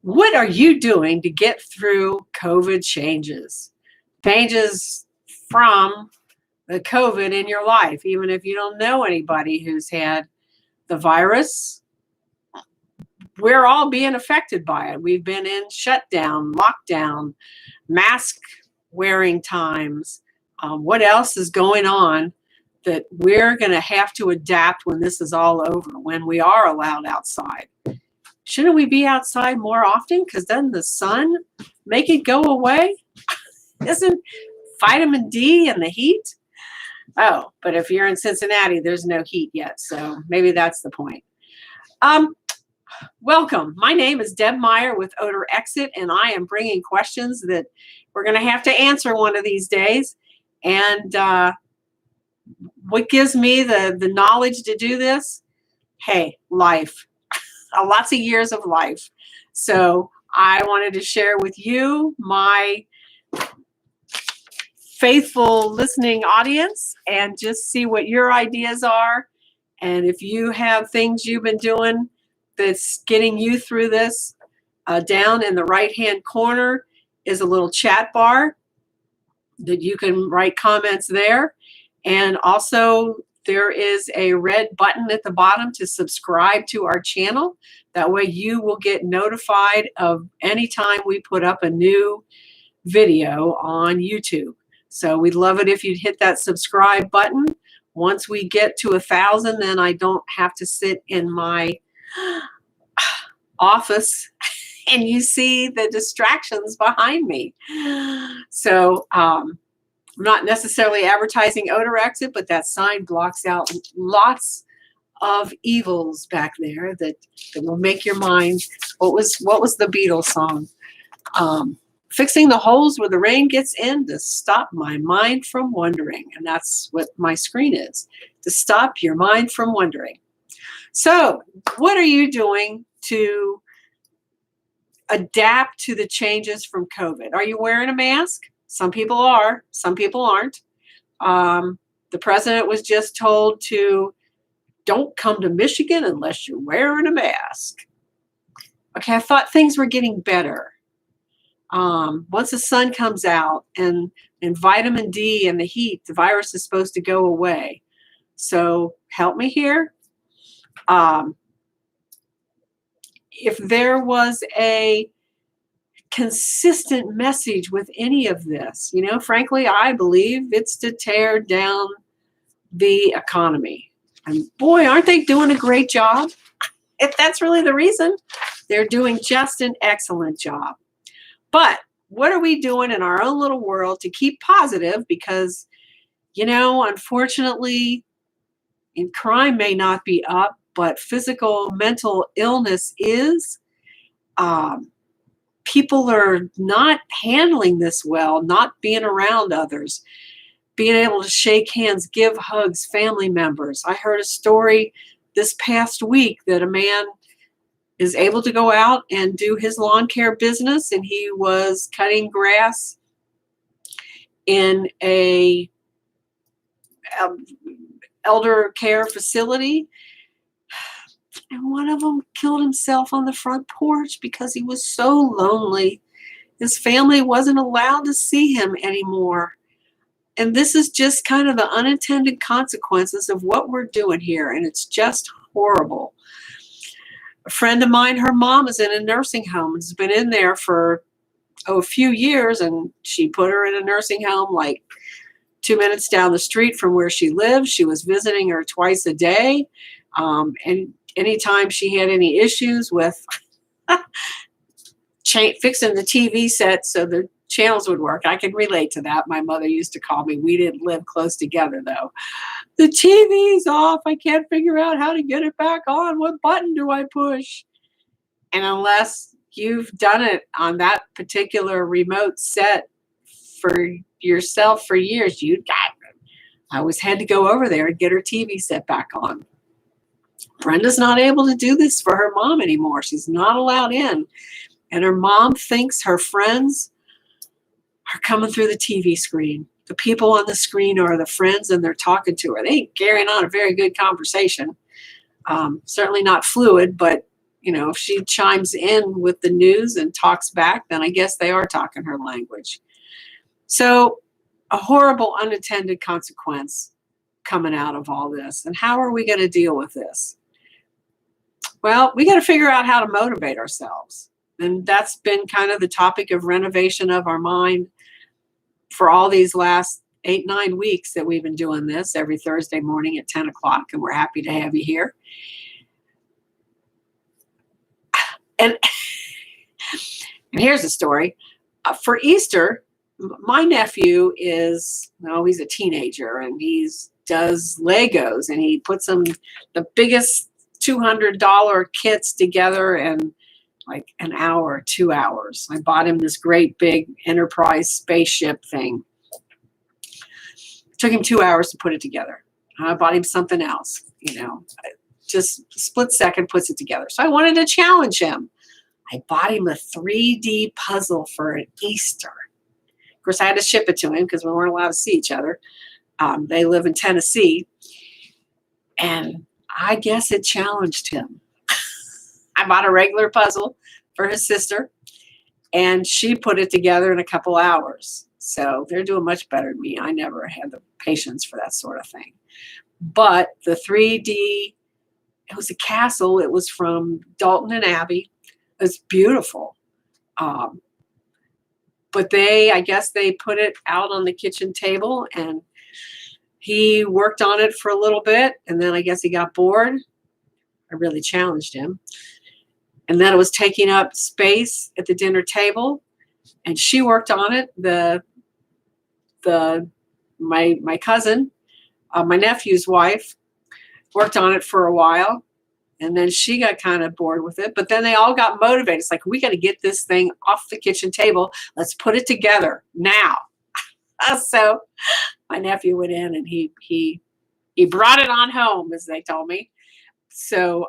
What are you doing to get through COVID changes? Changes from the COVID in your life, even if you don't know anybody who's had the virus. We're all being affected by it. We've been in shutdown, lockdown, mask wearing times. What else is going on that we're going to have to adapt when this is all over, when we are allowed outside? Shouldn't we be outside more often? Because doesn't the sun make it go away? Isn't vitamin D in the heat? Oh, but if you're in Cincinnati, there's no heat yet. So maybe that's the point. Welcome. My name is Deb Meyer with OdorXit, and I am bringing questions that we're going to have to answer one of these days. And what gives me the knowledge to do this? Hey, life. Lots of years of life. So I wanted to share with you, my faithful listening audience, and just see what your ideas are. And if you have things you've been doing that's getting you through this, down in the right-hand corner is a little chat bar that you can write comments there. And also there is a red button at the bottom to subscribe to our channel. That way you will get notified of any time we put up a new video on YouTube. So we'd love it if you'd hit that subscribe button. Once we get to 1,000, then I don't have to sit in my office and you see the distractions behind me. So I'm not necessarily advertising OdorXit, but that sign blocks out lots of evils back there that will make your mind. What was the Beatles song? Fixing the holes where the rain gets in to stop my mind from wandering. And that's what my screen is, to stop your mind from wandering. So what are you doing to adapt to the changes from COVID? Are you wearing a mask? Some people are, some people aren't. The president was just told to don't come to Michigan unless you're wearing a mask. Okay, I thought things were getting better. Once the sun comes out and vitamin D and the heat, the virus is supposed to go away. So help me here. If there was a consistent message with any of this, frankly, I believe it's to tear down the economy. And boy, aren't they doing a great job? If that's really the reason, they're doing just an excellent job. But what are we doing in our own little world to keep positive? Because, unfortunately, crime may not be up, but physical, mental illness is. People are not handling this well, not being around others, being able to shake hands, give hugs, family members. I heard a story this past week that a man is able to go out and do his lawn care business, and he was cutting grass in a elder care facility. And one of them killed himself on the front porch because he was so lonely. His family wasn't allowed to see him anymore. And this is just kind of the unintended consequences of what we're doing here. And it's just horrible. A friend of mine, her mom is in a nursing home. Has been in there for a few years. And she put her in a nursing home like 2 minutes down the street from where she lives. She was visiting her twice a day. And anytime she had any issues with fixing the TV set so the channels would work, I can relate to that. My mother used to call me. We didn't live close together, though. The TV's off. I can't figure out how to get it back on. What button do I push? And unless you've done it on that particular remote set for yourself for years, I always had to go over there and get her TV set back on. Brenda's not able to do this for her mom anymore. She's not allowed in. And her mom thinks her friends are coming through the TV screen. The people on the screen are the friends, and they're talking to her. They ain't carrying on a very good conversation. Certainly not fluid, but, if she chimes in with the news and talks back, then I guess they are talking her language. So a horrible unintended consequence coming out of all this. And how are we going to deal with this? Well, we got to figure out how to motivate ourselves. And that's been kind of the topic of renovation of our mind for all these last 8-9 weeks that we've been doing this every Thursday morning at 10 o'clock. And we're happy to have you here. And here's the story. For Easter, my nephew he's a teenager, and he does Legos, and he puts them, the biggest $200 kits together in like an hour, 2 hours. I bought him this great big Enterprise spaceship thing. Took him 2 hours to put it together. I bought him something else, just split second puts it together. So I wanted to challenge him. I bought him a 3D puzzle for an Easter. Of course, I had to ship it to him because we weren't allowed to see each other. They live in Tennessee. And I guess it challenged him. I bought a regular puzzle for his sister, and she put it together in a couple hours. So they're doing much better than me. I never had the patience for that sort of thing. But the 3D, it was a castle. It was from Dalton and Abbey. It was beautiful. But I guess they put it out on the kitchen table, and he worked on it for a little bit, and then I guess he got bored. I really challenged him. And then it was taking up space at the dinner table, and she worked on it. My cousin, my nephew's wife, worked on it for a while, and then she got kind of bored with it. But then they all got motivated. It's like, we got to get this thing off the kitchen table. Let's put it together now. So my nephew went in, and he brought it on home, as they told me. So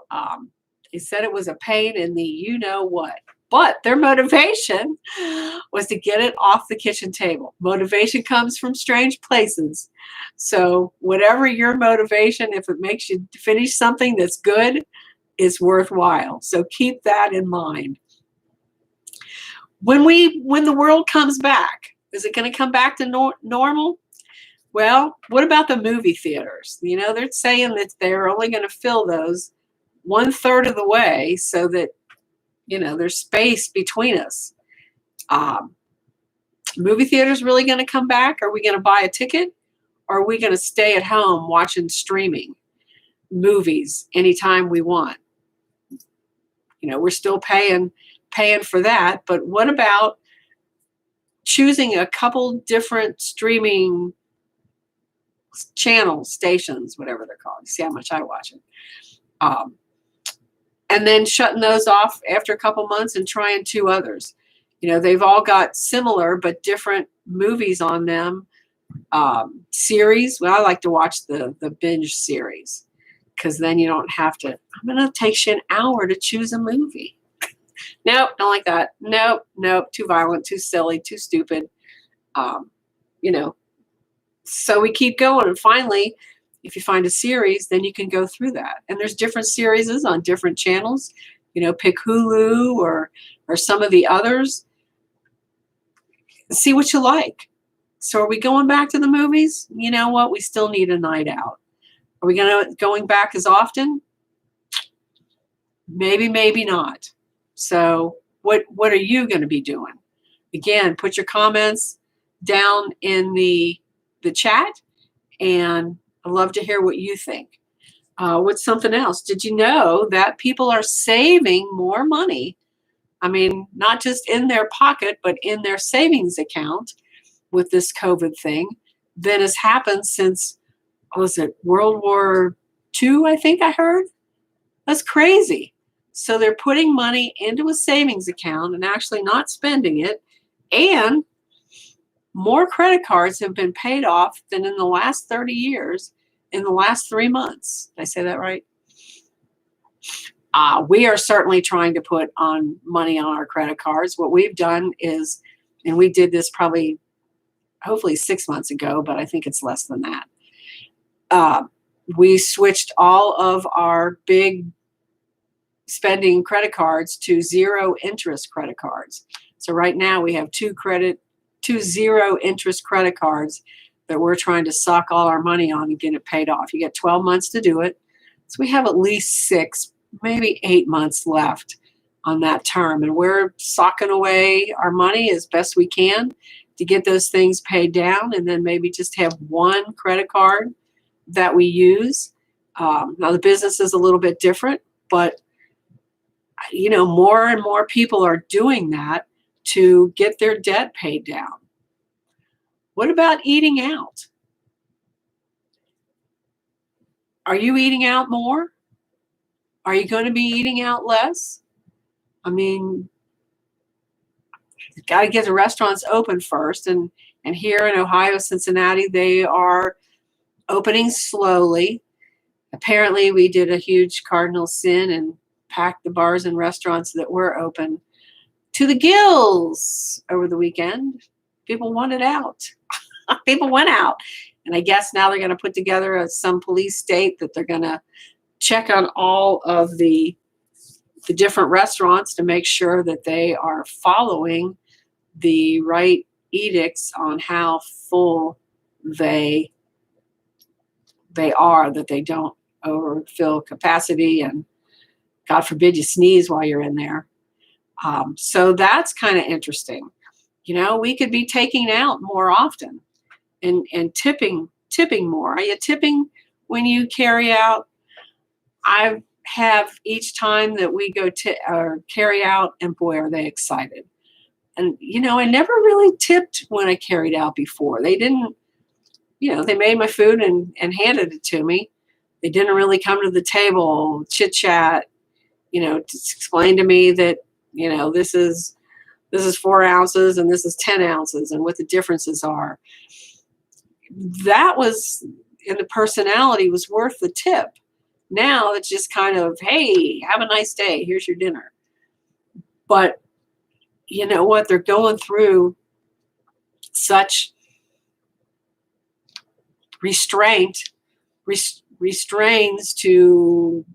he said it was a pain in the you-know-what. But their motivation was to get it off the kitchen table. Motivation comes from strange places. So whatever your motivation, if it makes you finish something that's good, is worthwhile. So keep that in mind. When the world comes back, is it going to come back to normal? Well, what about the movie theaters? They're saying that they're only going to fill those 1/3 of the way so that there's space between us. Movie theaters really going to come back? Are we going to buy a ticket? Or are we going to stay at home watching streaming movies anytime we want? We're still paying for that. But what about choosing a couple different streaming channels, stations, whatever they're called? You see how much I watch it. And then shutting those off after a couple months and trying 2 others. They've all got similar but different movies on them. Series. Well, I like to watch the binge series, because then you don't have to. I'm going to take you an hour to choose a movie. Nope, don't like that. Nope, too violent, too silly, too stupid. So we keep going, and finally, if you find a series, then you can go through that. And there's different series on different channels. Pick Hulu or some of the others. See what you like. So are we going back to the movies? You know what? We still need a night out. Are we going back as often? Maybe, maybe not. So what are you going to be doing? Again, put your comments down in the chat, and I'd love to hear what you think. What's something else? Did you know that people are saving more money? I mean, not just in their pocket, but in their savings account with this COVID thing than has happened since, was it World War II, I think I heard? That's crazy. So they're putting money into a savings account and actually not spending it. And more credit cards have been paid off than in the last 30 years in the last 3 months. Did I say that right? We are certainly trying to put on money on our credit cards. What we've done is, and we did this hopefully 6 months ago, but I think it's less than that. We switched all of our big spending credit cards to zero interest credit cards. So right now we have two zero interest credit cards that we're trying to suck all our money on and get it paid off. You get 12 months to do it. So we have at least 6, maybe 8 months left on that term. And we're socking away our money as best we can to get those things paid down, and then maybe just have one credit card that we use. Now the business is a little bit different, but more and more people are doing that to get their debt paid down. What about eating out? Are you eating out more? Are you going to be eating out less? I mean, you've got to get the restaurants open first. And here in Ohio, Cincinnati, they are opening slowly. Apparently, we did a huge cardinal sin and packed the bars and restaurants that were open to the gills over the weekend. People wanted out. People went out. And I guess now they're going to put together some police state that they're going to check on all of the different restaurants to make sure that they are following the right edicts on how full they are, that they don't overfill capacity, and God forbid you sneeze while you're in there. So that's kind of interesting. We could be taking out more often and tipping more. Are you tipping when you carry out? I have each time that we go to carry out, and boy, are they excited. And, I never really tipped when I carried out before. They didn't, they made my food and handed it to me. They didn't really come to the table, chit chat, to explain to me that, this is 4 ounces and this is 10 ounces and what the differences are. That was, and the personality was worth the tip. Now it's just kind of, hey, have a nice day. Here's your dinner. But you know what? They're going through such restraints to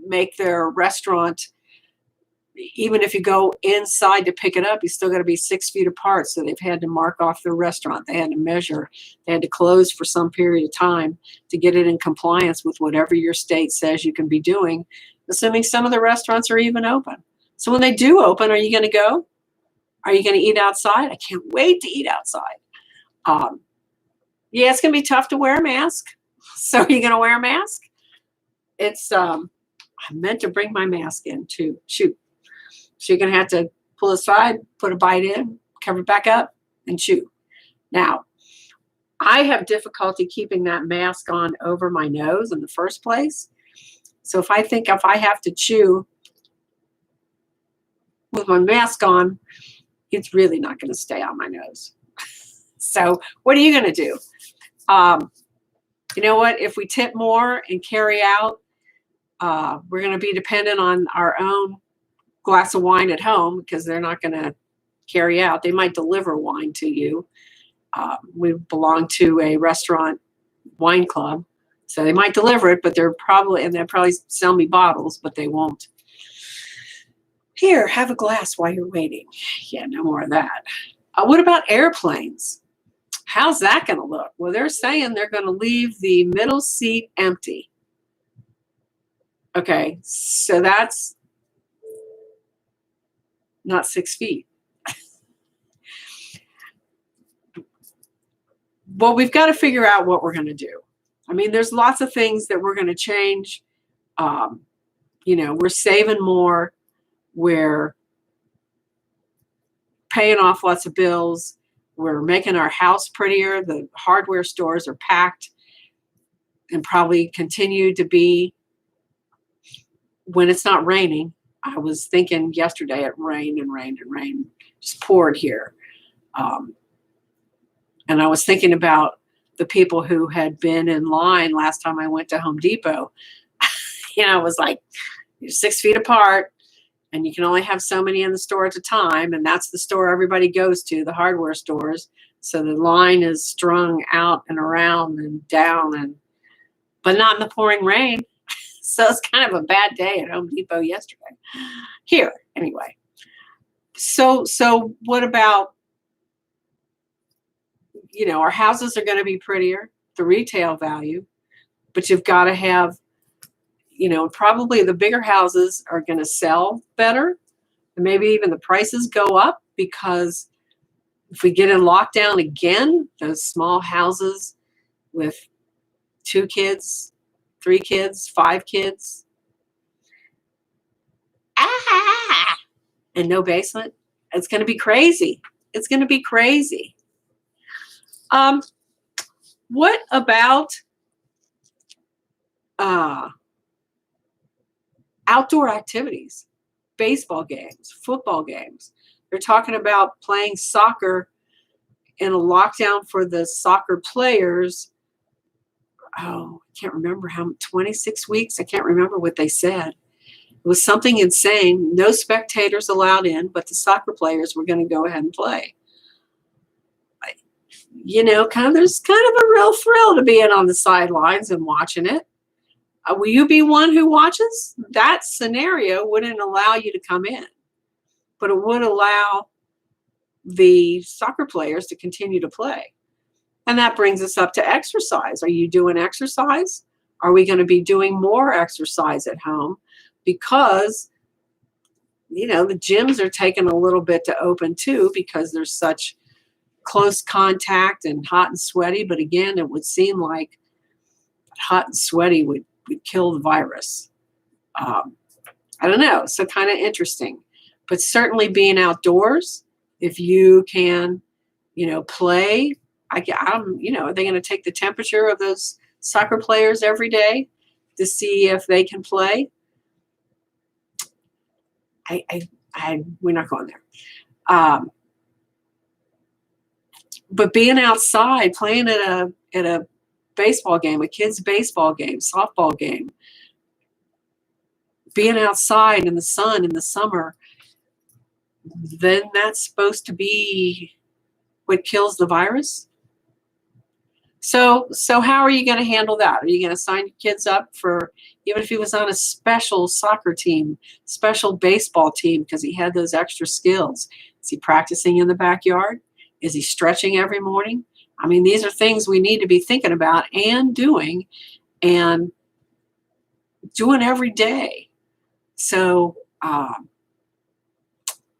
make their restaurant, even if you go inside to pick it up, you still got to be 6 feet apart. So they've had to mark off their restaurant. They had to measure. They had to close for some period of time to get it in compliance with whatever your state says you can be doing, assuming some of the restaurants are even open. So when they do open, are you going to go? Are you going to eat outside? I can't wait to eat outside. Yeah, it's going to be tough to wear a mask. So are you going to wear a mask? It's, I meant to bring my mask in too. Shoot. So you're going to have to pull aside, put a bite in, cover it back up, and chew. Now, I have difficulty keeping that mask on over my nose in the first place. So if I have to chew with my mask on, it's really not going to stay on my nose. So what are you going to do? You know what? If we tip more and carry out, we're going to be dependent on our own glass of wine at home because they're not going to carry out. They might deliver wine to you. We belong to a restaurant wine club, so they might deliver it, but they'll probably sell me bottles, but they won't. Here, have a glass while you're waiting. Yeah, no more of that. What about airplanes? How's that going to look? Well, they're saying they're going to leave the middle seat empty. Okay, so that's not 6 feet. Well, we've got to figure out what we're going to do. I mean, there's lots of things that we're going to change. We're saving more. We're paying off lots of bills. We're making our house prettier. The hardware stores are packed and probably continue to be when it's not raining. I was thinking yesterday it rained and rained and rained, just poured here. And I was thinking about the people who had been in line last time I went to Home Depot. It was like, you're 6 feet apart and you can only have so many in the store at a time. And that's the store everybody goes to, the hardware stores. So the line is strung out and around and down, but not in the pouring rain. So it's kind of a bad day at Home Depot yesterday. Here, anyway. So what about, our houses are going to be prettier, the retail value, but you've got to have, probably the bigger houses are going to sell better. And maybe even the prices go up, because if we get in lockdown again, those small houses with 2 kids, 3 kids, 5 kids, and no basement, it's going to be crazy. It's going to be crazy. What about outdoor activities? Baseball games, football games. They're talking about playing soccer in a lockdown for the soccer players. Oh, I can't remember 26 weeks. I can't remember what they said. It was something insane. No spectators allowed in, but the soccer players were going to go ahead and play. There's kind of a real thrill to being on the sidelines and watching it. Will you be one who watches? That scenario wouldn't allow you to come in, but it would allow the soccer players to continue to play. And that brings us up to exercise. Are you doing exercise? Are we going to be doing more exercise at home? Because, the gyms are taking a little bit to open too, because there's such close contact and hot and sweaty. But again, it would seem like hot and sweaty would kill the virus. I don't know. So kind of interesting. But certainly being outdoors, if you can, play. Are they going to take the temperature of those soccer players every day to see if they can play? We're not going there. But being outside, playing at a baseball game, a kid's baseball game, softball game, being outside in the sun in the summer, then that's supposed to be what kills the virus. So how are you going to handle that? Are you going to sign your kids up for, even if he was on a special soccer team, special baseball team, because he had those extra skills? Is he practicing in the backyard? Is he stretching every morning? I mean, these are things we need to be thinking about and doing every day. So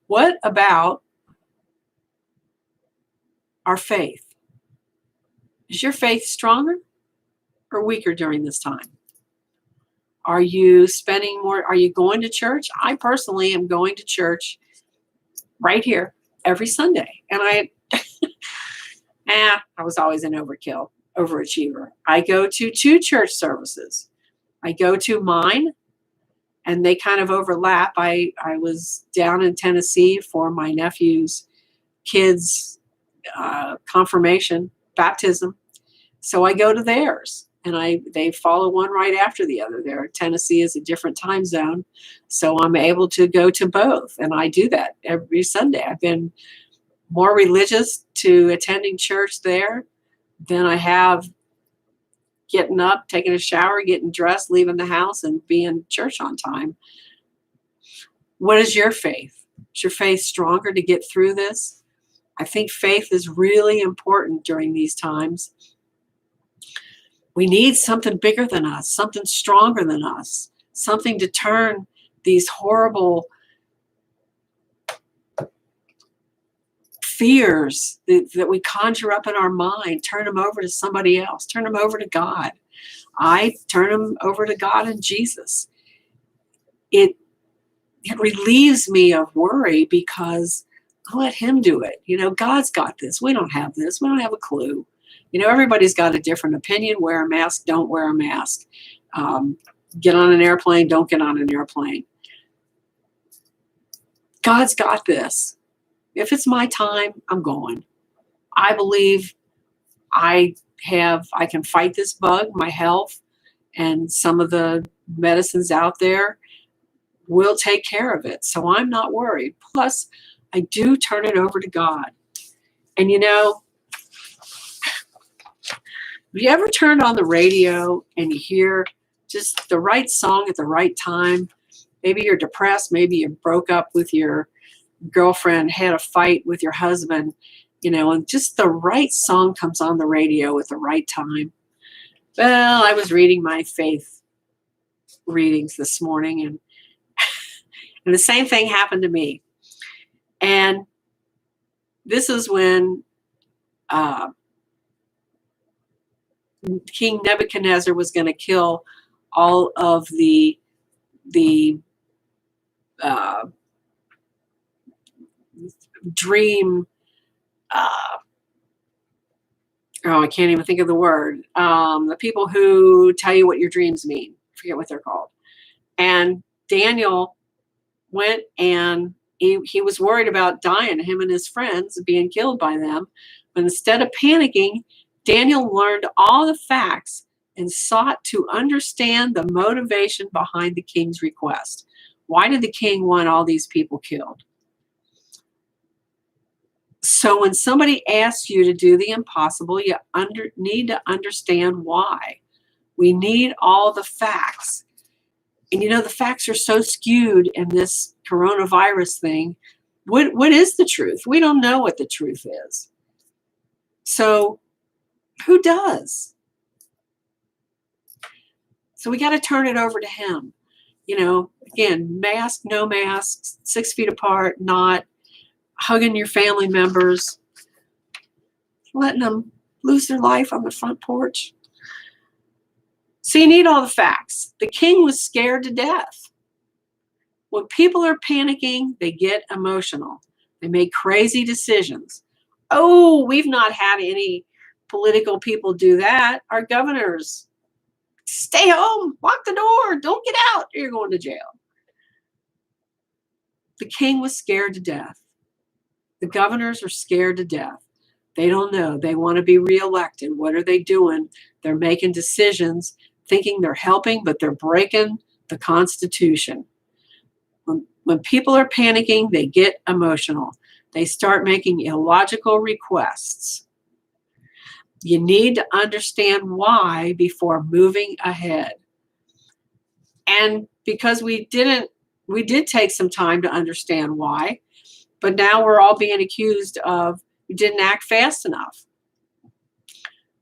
what about our faith? Is your faith stronger or weaker during this time? Are you spending more? Are you going to church? I personally am going to church right here every Sunday. And I was always an overachiever. I go to 2 church services. I go to mine, and they kind of overlap. I was down in Tennessee for my nephew's kids' confirmation, baptism. So I go to theirs, and they follow one right after the other. Tennessee is a different time zone, so I'm able to go to both, and I do that every Sunday. I've been more religious to attending church there than I have getting up, taking a shower, getting dressed, leaving the house, and being church on time. What is your faith? Is your faith stronger to get through this? I think faith is really important during these times. We need something bigger than us, something stronger than us, something to turn these horrible fears that we conjure up in our mind, turn them over to somebody else, turn them over to God. I turn them over to God and Jesus. It relieves me of worry, because I let him do it. God's got this. We don't have this. We don't have a clue. Everybody's got a different opinion. Wear a mask, don't wear a mask. Get on an airplane, don't get on an airplane. God's got this. If it's my time, I'm going. I believe I can fight this bug. My health and some of the medicines out there will take care of it. So I'm not worried. Plus, I do turn it over to God. And have you ever turned on the radio and you hear just the right song at the right time. Maybe you're depressed. Maybe you broke up with your girlfriend, had a fight with your husband, and just the right song comes on the radio at the right time. Well, I was reading my faith readings this morning, and the same thing happened to me. And this is when King Nebuchadnezzar was going to kill all of the dream. I can't even think of the word. The people who tell you what your dreams mean. I forget what they're called. And Daniel went, and he was worried about dying, him and his friends being killed by them. But instead of panicking, Daniel learned all the facts and sought to understand the motivation behind the king's request. Why did the king want all these people killed? So when somebody asks you to do the impossible, you need to understand why. We need all the facts. And the facts are so skewed in this coronavirus thing. What is the truth? We don't know what the truth is. So who does? So we got to turn it over to him. Again, mask, no masks, 6 feet apart, not hugging your family members, letting them lose their life on the front porch. So you need all the facts. The king was scared to death. When people are panicking, they get emotional. They make crazy decisions. Oh, we've not had any political people do that. Our governors, stay home, lock the door, don't get out, or you're going to jail. The king was scared to death. The governors are scared to death. They don't know. They want to be reelected. What are they doing? They're making decisions, thinking they're helping, but they're breaking the Constitution. When people are panicking, they get emotional. They start making illogical requests. You need to understand why before moving ahead. And because we did take some time to understand why, but now we're all being accused of we didn't act fast enough.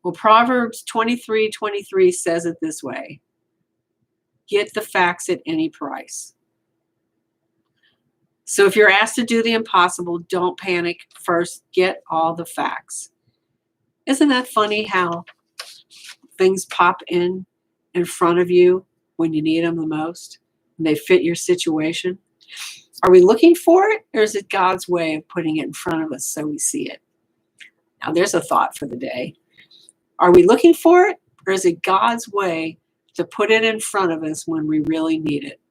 Well, Proverbs 23:23 says it this way: get the facts at any price. So if you're asked to do the impossible, don't panic. First, get all the facts. Isn't that funny how things pop in front of you when you need them the most and they fit your situation? Are we looking for it, or is it God's way of putting it in front of us so we see it? Now, there's a thought for the day. Are we looking for it, or is it God's way to put it in front of us when we really need it?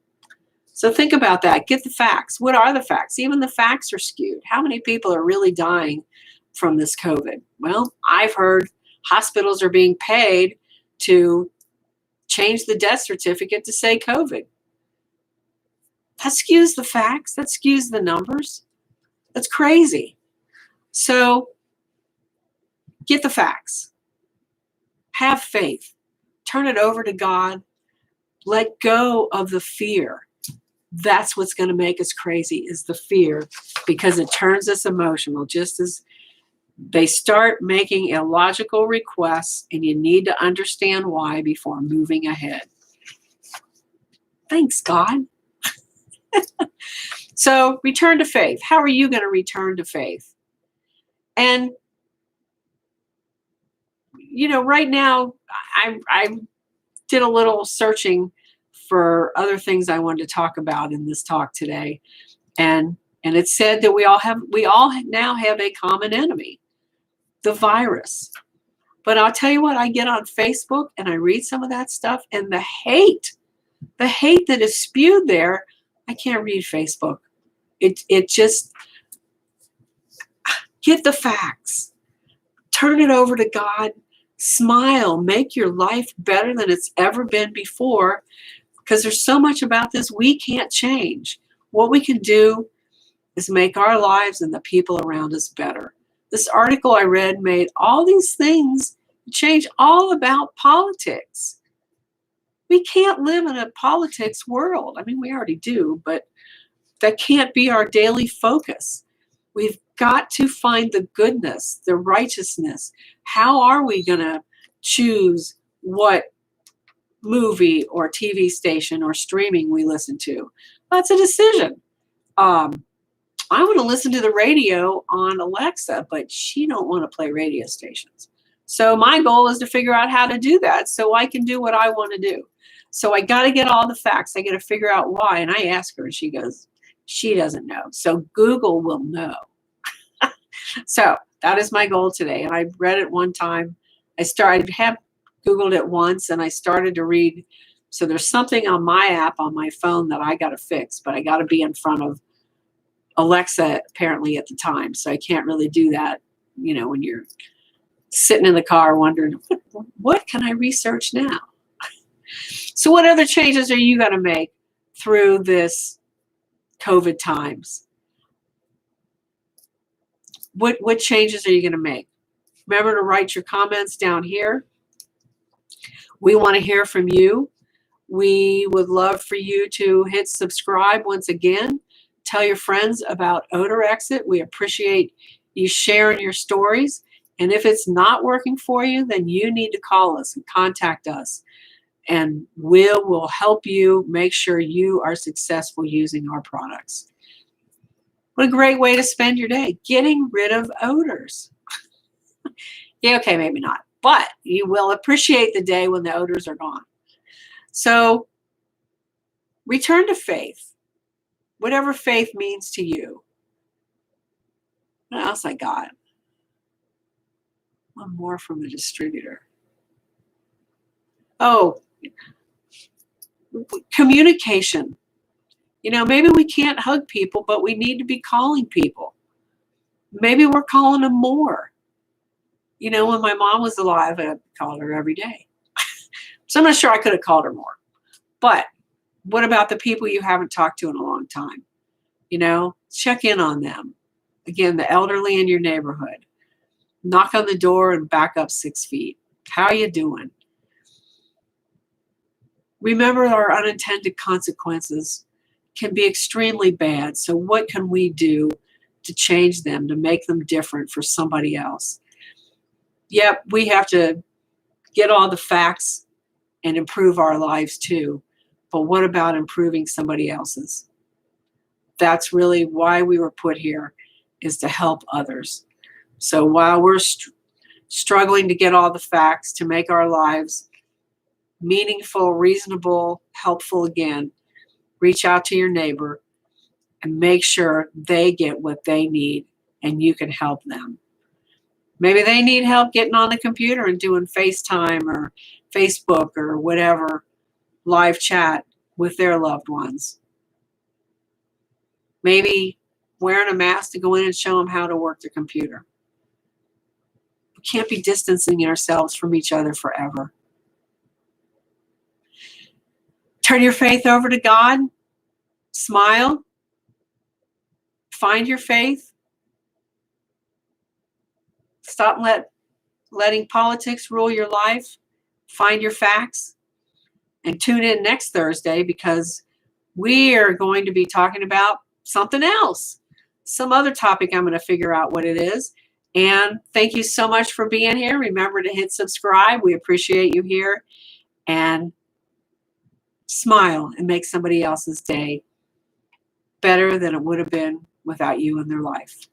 So think about that. Get the facts. What are the facts? Even the facts are skewed. How many people are really dying from this COVID? Well, I've heard hospitals are being paid to change the death certificate to say COVID. That skews the facts. That skews the numbers. That's crazy. So get the facts. Have faith. Turn it over to God. Let go of the fear. That's what's going to make us crazy, is the fear, because it turns us emotional. Just as they start making illogical requests, and you need to understand why before moving ahead. Thanks, God. So return to faith. How are you going to return to faith? And, right now, I did a little searching for other things I wanted to talk about in this talk today. And it said that we all now have a common enemy, the virus. But I'll tell you what, I get on Facebook and I read some of that stuff, and the hate that is spewed there, I can't read Facebook. It just, get the facts. Turn it over to God. Smile. Make your life better than it's ever been before, because there's so much about this we can't change. What we can do is make our lives and the people around us better. This article I read made all these things change all about politics. We can't live in a politics world. I mean, we already do, but that can't be our daily focus. We've got to find the goodness, the righteousness. How are we going to choose what movie or TV station or streaming we listen to? That's a decision. I want to listen to the radio on Alexa, but she don't want to play radio stations. So my goal is to figure out how to do that so I can do what I want to do. So I got to get all the facts. I got to figure out why. And I ask her and she goes, she doesn't know. So Google will know. So that is my goal today. And I read it one time. I have Googled it once and I started to read. So there's something on my app on my phone that I got to fix, but I got to be in front of Alexa apparently at the time. So I can't really do that, when you're sitting in the car wondering, what can I research now? So what other changes are you going to make through this COVID times? What changes are you going to make? Remember to write your comments down here. We want to hear from you. We would love for you to hit subscribe once again. Tell your friends about OdorXit. We appreciate you sharing your stories. And if it's not working for you, then you need to call us and contact us. And we'll help you make sure you are successful using our products. What a great way to spend your day, getting rid of odors. Yeah, okay, maybe not. But you will appreciate the day when the odors are gone. So return to faith, whatever faith means to you. What else I got? One more from the distributor. Oh, communication. Maybe we can't hug people, but we need to be calling people. Maybe we're calling them more. When my mom was alive, I called her every day. So I'm not sure I could have called her more. But what about the people you haven't talked to in a long time? Check in on them. Again, the elderly in your neighborhood. Knock on the door and back up 6 feet. How you doing? Remember, our unintended consequences can be extremely bad. So what can we do to change them, to make them different for somebody else? Yep, we have to get all the facts and improve our lives too. But what about improving somebody else's? That's really why we were put here, is to help others. So while we're struggling to get all the facts to make our lives meaningful, reasonable, helpful again, reach out to your neighbor and make sure they get what they need and you can help them. Maybe they need help getting on the computer and doing FaceTime or Facebook or whatever, live chat with their loved ones. Maybe wearing a mask to go in and show them how to work the computer. We can't be distancing ourselves from each other forever. Turn your faith over to God. Smile. Find your faith. Stop letting politics rule your life. Find your facts. And tune in next Thursday because we are going to be talking about something else. Some other topic. I'm going to figure out what it is. And thank you so much for being here. Remember to hit subscribe. We appreciate you here. And smile and make somebody else's day better than it would have been without you in their life.